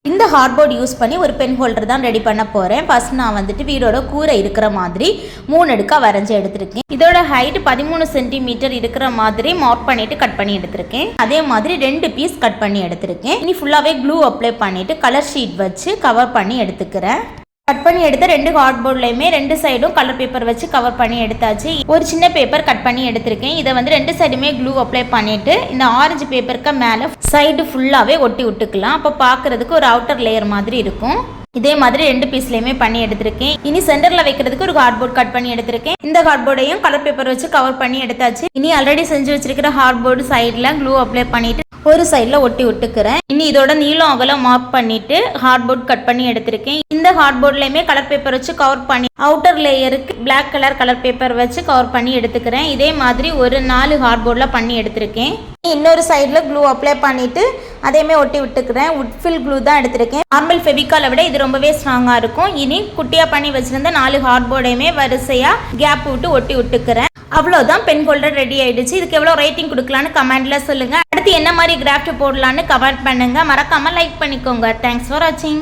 இந்த hardboard use பண்ணி ஒரு பென் ஹோல்டர் தான் ரெடி பண்ண போகிறேன். ஃபர்ஸ்ட் நான் வந்துட்டு வீடோட கூரை இருக்கிற மாதிரி 3 அடுக்காக வரைஞ்சி எடுத்திருக்கேன். இதோட ஹைட் 13 சென்டிமீட்டர் இருக்கிற மாதிரி மார்க் பண்ணிட்டு கட் பண்ணி எடுத்திருக்கேன். அதே மாதிரி 2 பீஸ் கட் பண்ணி எடுத்திருக்கேன். இனி ஃபுல்லாகவே க்ளூ அப்ளை பண்ணிட்டு கலர் ஷீட் வச்சு கவர் பண்ணி எடுத்துக்கிறேன். கட் பண்ணி எடுத்த 2 ஹார்ட்போர்ட்லையுமே 2 சைடும் கலர் பேப்பர் வச்சு கவர் பண்ணி எடுத்தாச்சு. ஒரு சின்ன பேப்பர் கட் பண்ணி எடுத்திருக்கேன். இதை வந்து 2 சைடுமே க்ளூ அப்ளை பண்ணிட்டு இந்த ஆரஞ்சு பேப்பருக்கு மேலே சைடு ஃபுல்லாகவே ஒட்டி விட்டுக்கலாம். அப்போ பார்க்கறதுக்கு ஒரு அவுட்டர் லேயர் மாதிரி இருக்கும். இதே மாதிரி 2 பீஸ்லையுமே பண்ணி எடுத்திருக்கேன். இனி சென்டரில் வைக்கிறதுக்கு ஒரு ஹார்ட்போர்ட் கட் பண்ணி எடுத்திருக்கேன். இந்த ஹார்ட்போர்டையும் கலர் பேப்பர் வச்சு கவர் பண்ணி எடுத்தாச்சு. இனி ஆல்ரெடி செஞ்சு வச்சிருக்கிற ஹார்ட்போர்டு சைடில் க்ளூ அப்ளை பண்ணிட்டு ஒரு சைடில் ஒட்டி விட்டுக்கிறேன். இனி இதோட நீளம் அகலம் மார்க் பண்ணிட்டு ஹார்ட்போர்ட் கட் பண்ணி எடுத்திருக்கேன். இந்த ஹார்ட்போர்ட்லையுமே கலர் பேப்பர் வச்சு கவர் பண்ணி அவுட்டர் லேயருக்கு பிளாக் கலர் பேப்பர் வச்சு கவர் பண்ணி எடுத்துக்கிறேன். இதே மாதிரி ஒரு 4 ஹார்ட்போர்டில் பண்ணி எடுத்திருக்கேன். இன்னொரு சைடில் க்ளூ அப்ளை பண்ணிட்டு அதையுமே ஒட்டி விட்டுக்கிறேன். உட்ஃபில் க்ளூ தான் எடுத்திருக்கேன். நார்மல் ஃபெவிகாலை விட இது ரொம்பவே ஸ்ட்ராங்காக இருக்கும். இனி குட்டியாக பண்ணி வச்சிருந்த 4 ஹார்ட்போர்டையுமே வரிசையாக கேப் விட்டு ஒட்டி விட்டுக்கிறேன். அவ்வளோதான், பென் ஹோல்டர் ரெடி ஆயிடுச்சு. இதுக்கு எவ்வளோ ரேட்டிங் கொடுக்கலான்னு கமெண்ட்ல சொல்லுங்க. அடுத்து என்ன மாதிரி கிராஃப்ட் போடலான்னு கமெண்ட் பண்ணுங்க. மறக்காம லைக் பண்ணிக்கோங்க. தேங்க்ஸ் ஃபார் வாட்சிங்.